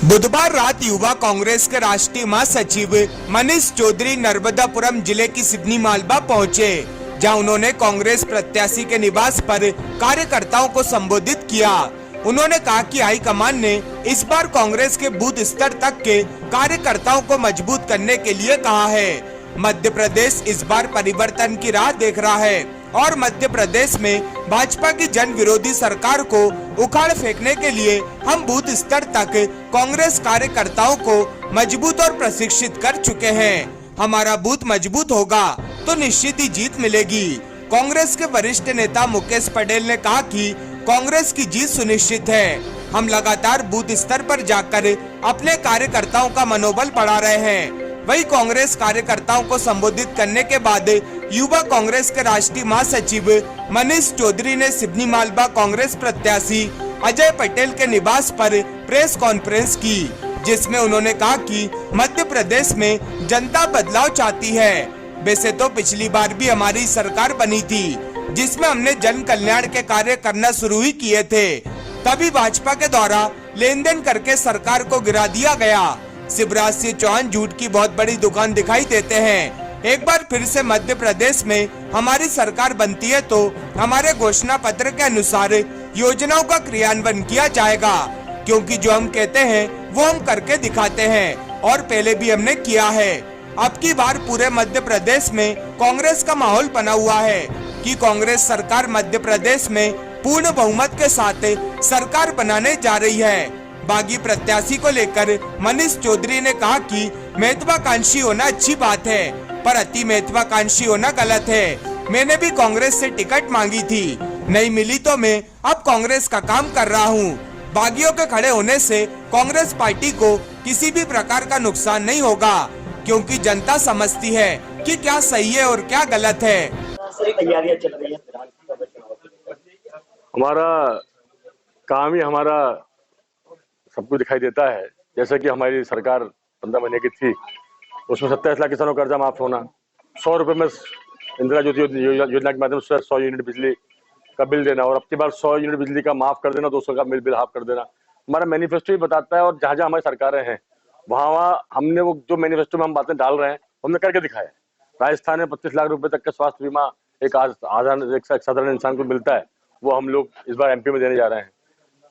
बुधवार रात युवा कांग्रेस के राष्ट्रीय महासचिव मनीष चौधरी नर्मदापुरम जिले की सिडनी मालवा पहुंचे, जहां उन्होंने कांग्रेस प्रत्याशी के निवास पर कार्यकर्ताओं को संबोधित किया। उन्होंने कहा कि हाईकमान ने इस बार कांग्रेस के बूथ स्तर तक के कार्यकर्ताओं को मजबूत करने के लिए कहा है। मध्य प्रदेश इस बार परिवर्तन की राह देख रहा है और मध्य प्रदेश में भाजपा की जन विरोधी सरकार को उखाड़ फेंकने के लिए हम बूथ स्तर तक कांग्रेस कार्यकर्ताओं को मजबूत और प्रशिक्षित कर चुके हैं। हमारा बूथ मजबूत होगा तो निश्चित ही जीत मिलेगी। कांग्रेस के वरिष्ठ नेता मुकेश पटेल ने कहा कि कांग्रेस की जीत सुनिश्चित है। हम लगातार बूथ स्तर पर जाकर अपने कार्यकर्ताओं का मनोबल बढ़ा रहे हैं। वही कांग्रेस कार्यकर्ताओं को संबोधित करने के बाद युवा कांग्रेस के राष्ट्रीय महासचिव मनीष चौधरी ने सिडनी मालवा कांग्रेस प्रत्याशी अजय पटेल के निवास पर प्रेस कॉन्फ्रेंस की, जिसमें उन्होंने कहा कि मध्य प्रदेश में जनता बदलाव चाहती है। वैसे तो पिछली बार भी हमारी सरकार बनी थी, जिसमें हमने जन कल्याण के कार्य करना शुरू ही किए थे। तभी भाजपा के द्वारा लेन देन करके सरकार को गिरा दिया गया। शिवराज सिंह चौहान झूठ की बहुत बड़ी दुकान दिखाई देते हैं। एक बार फिर से मध्य प्रदेश में हमारी सरकार बनती है तो हमारे घोषणा पत्र के अनुसार योजनाओं का क्रियान्वयन किया जाएगा, क्योंकि जो हम कहते हैं वो हम करके दिखाते हैं और पहले भी हमने किया है। अब की बार पूरे मध्य प्रदेश में कांग्रेस का माहौल बना हुआ है कि कांग्रेस सरकार मध्य प्रदेश में पूर्ण बहुमत के साथ सरकार बनाने जा रही है। बागी प्रत्याशी को लेकर मनीष चौधरी ने कहा कि महत्वाकांक्षी होना अच्छी बात है, पर अति महत्वाकांक्षी होना गलत है। मैंने भी कांग्रेस से टिकट मांगी थी, नहीं मिली तो मैं अब कांग्रेस का काम कर रहा हूँ। बागियों के खड़े होने से कांग्रेस पार्टी को किसी भी प्रकार का नुकसान नहीं होगा, क्योंकि जनता समझती है कि क्या सही है और क्या गलत है। तैयारियां चल रही है। हमारा काम ही हमारा सबको दिखाई देता है। जैसे कि हमारी सरकार 15 महीने की थी, उसमें 27 लाख किसानों का कर्जा माफ होना, 100 रुपए में इंदिरा ज्योति योजना के माध्यम से 100 यूनिट बिजली का बिल देना, और अब की बार 100 यूनिट बिजली का माफ कर देना, 200 का बिल हाफ कर देना। हमारा मैनिफेस्टो ही बताता है, और जहाँ जहाँ हमारी सरकारें हैं वहाँ हमने वो जो मैनिफेस्टो में हम बातें डाल रहे हैं हमने करके दिखाया है। राजस्थान में 25 लाख रुपए तक का स्वास्थ्य बीमा एक साधारण इंसान को मिलता है, वो हम लोग इस बार एमपी में देने जा रहे हैं।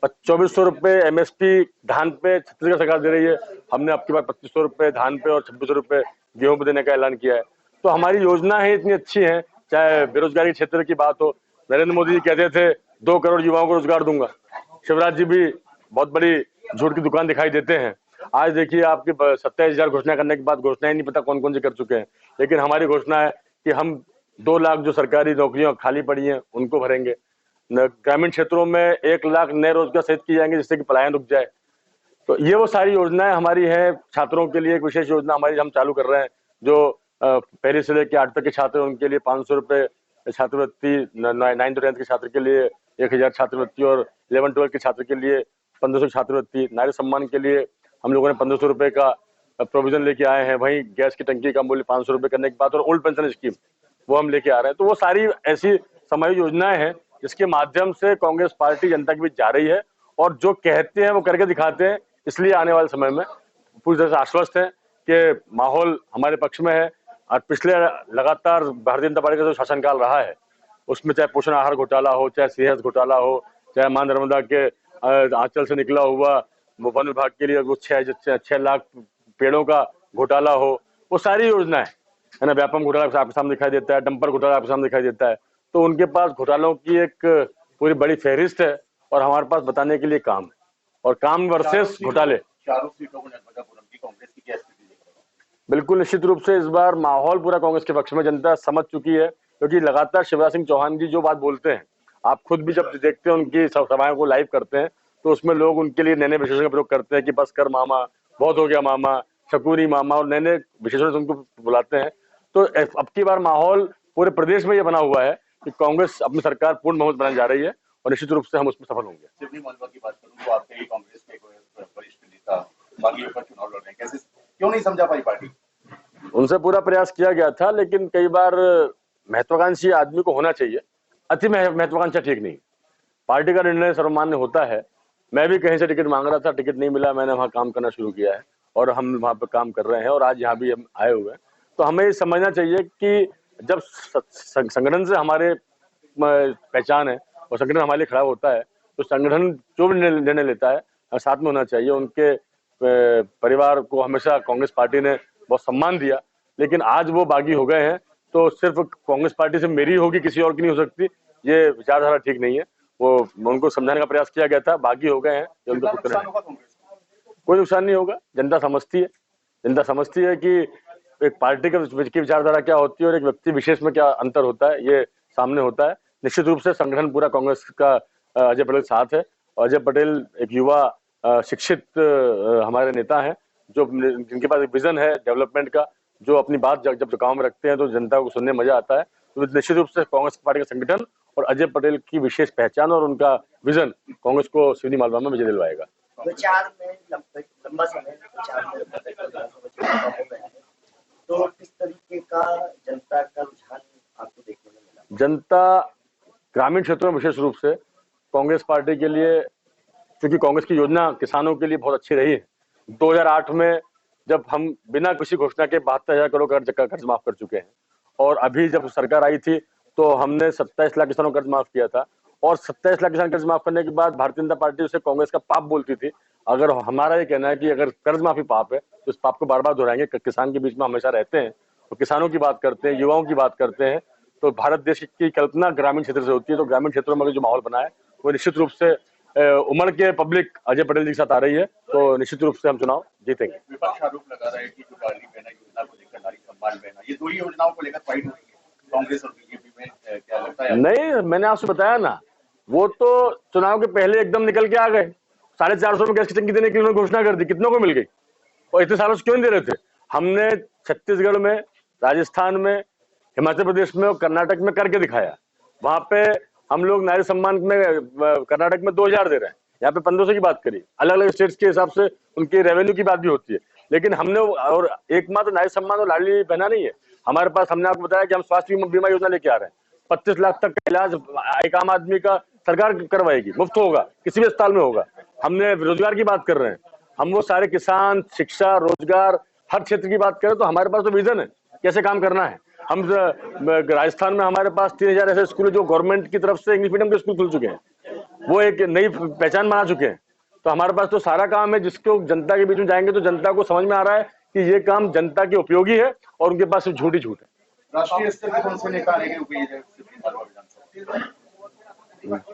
2400 रुपए एमएसपी धान पे छत्तीसगढ़ सरकार दे रही है, हमने अब की बार 2500 रुपए धान पे और 2600 रुपए गेहूं पे देने का ऐलान किया है। तो हमारी योजना है इतनी अच्छी है। चाहे बेरोजगारी क्षेत्र की बात हो, नरेंद्र मोदी जी कहते थे 2 करोड़ युवाओं को रोजगार दूंगा। शिवराज जी भी बहुत बड़ी झूठ की दुकान दिखाई देते हैं। आज देखिए आपकी 27,000 घोषणा करने के बाद घोषणाएं नहीं पता कौन कौन सी कर चुके हैं, लेकिन हमारी घोषणा है कि हम 2 लाख जो सरकारी नौकरियां खाली पड़ी हैं उनको भरेंगे। ग्रामीण क्षेत्रों में 1 लाख नए रोजगार सृजित किए जाएंगे, जिससे कि पलायन रुक जाए। तो ये वो सारी योजनाएं हमारी है। छात्रों के लिए एक विशेष योजना हमारी हम चालू कर रहे हैं, जो पहले से लेकर 8 तक के छात्र हैं उनके लिए 500 रुपए छात्रवृत्ति, 9th to 10th के छात्र के लिए 1000 छात्रवृत्ति, और 11th-12th के छात्र के लिए 1500 छात्रवृत्ति। नारी सम्मान के लिए हम लोगों ने 1500 रुपए का प्रोविजन लेके आए हैं। वहीं गैस की टंकी का मूल्य 500 रुपए करने के बाद, और ओल्ड पेंशन स्कीम वो हम लेके आ रहे हैं। तो वो सारी ऐसी समायोजित योजनाएं हैं जिसके माध्यम से कांग्रेस पार्टी जनता के बीच जा रही है, और जो कहते हैं वो करके दिखाते हैं। इसलिए आने वाले समय में पूरी तरह से आश्वस्त है कि माहौल हमारे पक्ष में है। और पिछले लगातार भारतीय जनता पार्टी का जो शासनकाल रहा है उसमें चाहे पोषण आहार घोटाला हो, चाहे सेहत घोटाला हो, चाहे मां नर्मदा के आंचल से निकला हुआ वन विभाग के लिए वो 6 लाख पेड़ों का घोटाला हो, वो सारी योजनाएं है ना। व्यापम घोटाला आपके सामने दिखाई देता है, डंपर घोटाला आपके सामने दिखाई देता है। तो उनके पास घोटालों की एक पूरी बड़ी फहरिस्त है, और हमारे पास बताने के लिए काम है, और काम वर्सेस घोटाले। चारों सीटों को नर्मदापुरम की कांग्रेस की क्या स्थिति है? बिल्कुल निश्चित रूप से इस बार माहौल पूरा कांग्रेस के पक्ष में, जनता समझ चुकी है, क्योंकि लगातार शिवराज सिंह चौहान जी जो बात बोलते हैं, आप खुद भी जब देखते हैं उनकी सभाओं को लाइव करते हैं, तो उसमें लोग उनके लिए नए नए विशेषण का प्रयोग करते हैं कि बस कर मामा, बहुत हो गया मामा, शकूरी मामा, और नए नए विशेषण से उनको बुलाते हैं। तो अब की बार माहौल पूरे प्रदेश में ये बना हुआ है कि कांग्रेस अपनी सरकार पूर्ण बहुमत बनाने जा रही है, और निश्चित रूप से हम उसमें सफल होंगे। सिडनी मालवा की बात करूं तो आपके कांग्रेस के वरिष्ठ नेता बागियों पर चुनाव लड़ रहे हैं, कैसे क्यों नहीं समझा पाई पार्टी? उनसे पूरा प्रयास किया गया था, लेकिन कई बार महत्वाकांक्षी आदमी को होना चाहिए, अति महत्वाकांक्षा ठीक नहीं। पार्टी का निर्णय सर्वमान्य होता है, मैं भी कहीं से टिकट मांग रहा था, टिकट नहीं मिला, मैंने वहाँ काम करना शुरू किया है और हम वहाँ पे काम कर रहे हैं और आज यहाँ भी हम आए हुए हैं। तो हमें ये समझना चाहिए कि जब संगठन से हमारे पहचान है और संगठन हमारे लिए खड़ा होता है, तो संगठन जो भी निर्णय लेता है साथ में होना चाहिए। उनके परिवार को हमेशा कांग्रेस पार्टी ने बहुत सम्मान दिया, लेकिन आज वो बागी हो गए हैं, तो सिर्फ कांग्रेस पार्टी से मेरी होगी, किसी और की नहीं हो सकती, ये विचारधारा ठीक नहीं है। वो उनको समझाने का प्रयास किया गया था, बागी हो गए हैं, ये उनका पुत्र है। कोई नुकसान नहीं होगा, जनता समझती है कि एक पार्टी की विचारधारा क्या होती है और एक व्यक्ति विशेष में क्या अंतर होता है, ये सामने होता है। निश्चित रूप से संगठन पूरा कांग्रेस का अजय पटेल साथ है और अजय पटेल एक युवा शिक्षित हमारे नेता हैं, जो जिनके पास एक विजन है डेवलपमेंट का, जो अपनी बात जब गाँव में रखते हैं तो जनता को सुनने में मजा आता है। तो निश्चित रूप से कांग्रेस पार्टी का संगठन और अजय पटेल की विशेष पहचान और उनका विजन कांग्रेस को सिवनी मालवा में विजय दिलवाएगा। विचार में लंबा समय विचार में हो गया है, तो किस तरीके का जनता का रुझान आपको देखने में मिला? जनता ग्रामीण क्षेत्रों में विशेष रूप से कांग्रेस पार्टी के लिए, क्योंकि कांग्रेस की योजना किसानों के लिए बहुत अच्छी रही है। 2008 में जब हम बिना किसी घोषणा के 72,000 करोड़ कर्ज माफ कर चुके हैं और अभी जब सरकार आई थी तो हमने 27 लाख किसानों का कर्ज माफ किया था और 27 लाख किसान कर्ज माफ करने के बाद भारतीय जनता पार्टी उसे कांग्रेस का पाप बोलती थी। अगर हमारा ये कहना है कि अगर कर्ज माफी पाप है तो इस पाप को बार बार दोहराएंगे। किसान के बीच में हमेशा रहते हैं तो किसानों की बात करते हैं, युवाओं की बात करते हैं। तो भारत देश की कल्पना ग्रामीण क्षेत्र से होती है, तो ग्रामीण क्षेत्रों में जो माहौल बना है वो निश्चित रूप से उमड़ के पब्लिक अजय पटेल जी के साथ आ रही है, तो निश्चित रूप से हम चुनाव जीतेंगे। विपक्ष आरोप लगा रहा है कि जो नारी बहना योजना को लेकर, नारी सम्मान बहना, ये दो ही योजनाओं को लेकर फाइट हो रही है कांग्रेस और बीजेपी में, क्या लगता है? नहीं, मैंने आपसे बताया ना, वो तो चुनाव के पहले एकदम निकल के आ गए। 450 में गैस की टंकी देने की उन्होंने घोषणा कर दी, कितनों को मिल गई और इतने सालों से क्यों नहीं दे रहे थे? हमने छत्तीसगढ़ में, राजस्थान में, हिमाचल प्रदेश में और कर्नाटक में करके दिखाया। वहां पे हम लोग नारी सम्मान में कर्नाटक में 2000 दे रहे हैं, यहाँ पे 1500 की बात करी। अलग अलग स्टेट्स के हिसाब से उनके रेवेन्यू की बात भी होती है, लेकिन हमने और एकमात्र नारी सम्मान और लाडली बहना नहीं है हमारे पास। हमने आपको बताया कि हम स्वास्थ्य बीमा योजना लेके आ रहे हैं। 25 लाख तक का इलाज एक आम आदमी का सरकार करवाएगी, मुफ्त होगा, किसी भी अस्पताल में होगा। हमने रोजगार की बात कर रहे हैं, हम वो सारे किसान, शिक्षा, रोजगार, हर क्षेत्र की बात करें तो हमारे पास तो विजन है कैसे काम करना है। हम राजस्थान में हमारे पास 3000 ऐसे स्कूल जो गवर्नमेंट की तरफ से इंग्लिश मीडियम के स्कूल खुल चुके हैं, वो एक नई पहचान बना चुके हैं। तो हमारे पास तो सारा काम है, जिसको जनता के बीच में जाएंगे तो जनता को समझ में आ रहा है कि ये काम जनता के उपयोगी है और उनके पास सिर्फ झूठी झूठ है। राष्ट्रीय स्तर के कौन से नेता आएंगे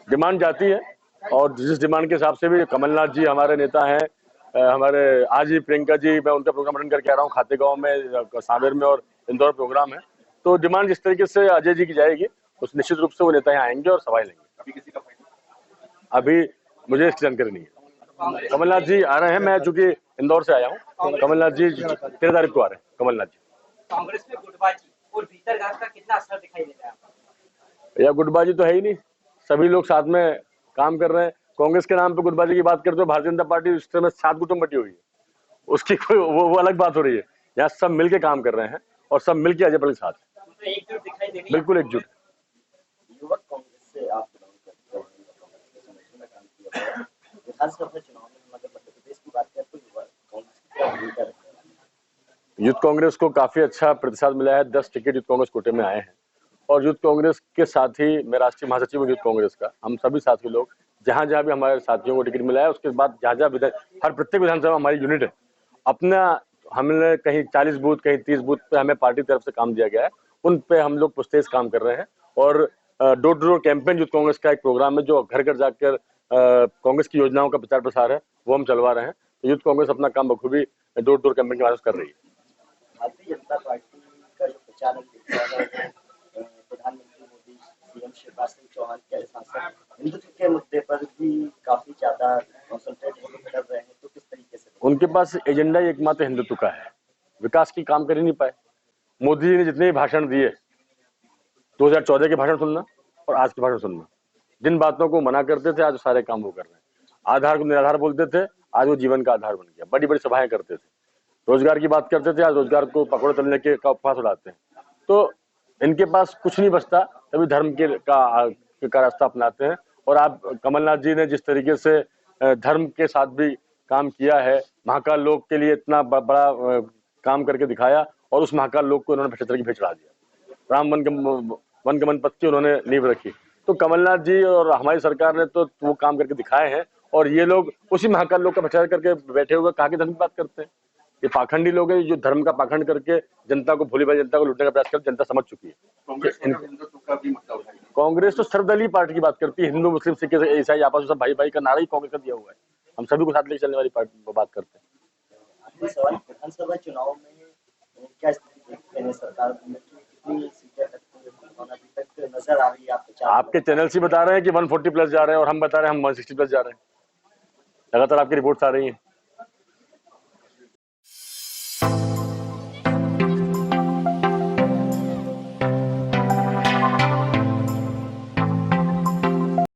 डिमांड जाती है और जिस डिमांड के हिसाब से भी कमलनाथ जी हमारे नेता हैं, हमारे आज ही प्रियंका जी, मैं उनका प्रोग्राम अटेंड करके आ रहा हूँ खातेगांव में, सांवेर में और इंदौर प्रोग्राम है। तो डिमांड जिस तरीके से अजय जी की जाएगी उस निश्चित रूप से वो नेता यहाँ आएंगे और सवाल लेंगे। अभी किसी का अभी मुझे इसकी जानकारी नहीं है। कमलनाथ जी आ रहे हैं, मैं चूंकि इंदौर से आया हूँ। कमलनाथ जी 13 तारीख को आ रहे हैं। कमलनाथ जी कांग्रेस में गुटबाजी और भीतरघात का कितना असर दिखाई देता है? या गुटबाजी तो है ही नहीं, सभी लोग साथ में काम कर रहे हैं। कांग्रेस के नाम पे गुटबाजी की बात करते हो, भारतीय जनता पार्टी इस तरह 7 गुटों में बटी हुई है, उसकी कोई वो अलग बात हो रही है। यहाँ सब मिलके काम कर रहे हैं और सब मिलके अजय पटेल साथ है, एकजुट दिखाई दे रही है। बिल्कुल एकजुट। युवक कांग्रेस से आप विधानसभा चुनाव में मध्य प्रदेश की बात करें तो युवा कांग्रेस की क्या भूमिका है? यूथ कांग्रेस को काफी अच्छा प्रतिसाद मिला है। 10 टिकट यूथ कांग्रेस कोटे में आए हैं और यूथ कांग्रेस के साथ ही मैं राष्ट्रीय महासचिव हूँ यूथ कांग्रेस का। हम सभी साथी लोग जहां जहां भी हमारे साथियों को टिकट मिला है, उसके बाद जहां जहां हर प्रत्येक विधानसभा हमारी यूनिट है अपना, हमने कहीं 40 बूथ, कहीं 30 बूथ पे हमें पार्टी तरफ से काम दिया गया है, उन पे हम लोग पुस्तेज काम कर रहे हैं। और door to door campaign youth Congress का एक प्रोग्राम है जो घर घर जाकर कांग्रेस की योजनाओं का प्रचार प्रसार है, वो हम चलवा रहे हैं। तो यूथ कांग्रेस अपना काम बखूबी डोर टू डोर कैंपेन के माध्यम से कर रही है। भारतीय जनता पार्टी का जो प्रचार प्रधानमंत्री मोदी, सीएम शिवराज सिंह चौहान के सांसद हिंदुत्व के मुद्दे पर भी काफी ज्यादा कॉन्सेंट्रेट कर रहे हैं, तो किस तरीके से उनके पास एजेंडा ही एकमात्र हिंदुत्व का है, विकास की काम कर ही नहीं पाए। मोदी जी ने जितने भी भाषण दिए, 2014 के भाषण सुनना और आज के भाषण सुनना, जिन बातों को मना करते थे आज सारे काम वो कर रहे हैं। आधार को निराधार बोलते थे, आज वो जीवन का आधार बन गया। बड़ी बड़ी सभाएं करते थे, रोजगार की बात करते थे, आज रोजगार को पकड़े तलने के का उपवास उड़ाते हैं। तो इनके पास कुछ नहीं बचता, तभी धर्म का रास्ता अपनाते हैं। और आप कमलनाथ जी ने जिस तरीके से धर्म के साथ भी काम किया है। महाकाल लोक के लिए इतना बड़ा काम करके दिखाया और उस महाकाल लोक को उन्होंने भ्रष्टाचार की भेंट चढ़ा दिया। राम वनगमन पथ की उन्होंने नींव रखी। तो कमलनाथ जी और हमारी सरकार ने तो वो काम करके दिखाए हैं और ये लोग उसी महाकाल लोक का भ्रष्टाचार करके बैठे हुए कहा कि धर्म की बात करते हैं। ये पाखंडी लोग हैं जो धर्म का पाखंड करके जनता को भोली भाली जनता को लूटने का प्रयास करते, जनता समझ चुकी है। हिंदुत्व का भी मुद्दा उठाया। कांग्रेस तो सर्वदलीय पार्टी की बात करती है। हिंदू मुस्लिम सिख ईसाई आपस में सब भाई भाई का नारा ही कांग्रेस का दिया हुआ है। हम सभी को साथ लेकर चलने वाली पार्टी बात करते हैं। आखिरी सवाल, विधानसभा चुनाव में क्या स्थिति देखते हैं सरकार में, कितनी सीटें तक अभी तक नजर आ रही है आपको? आपके चैनल से बता रहे हैं कि 140 प्लस जा रहे हैं और हम बता रहे हैं हम 160 प्लस जा रहे हैं। लगातार आपकी रिपोर्ट्स आ रही हैं।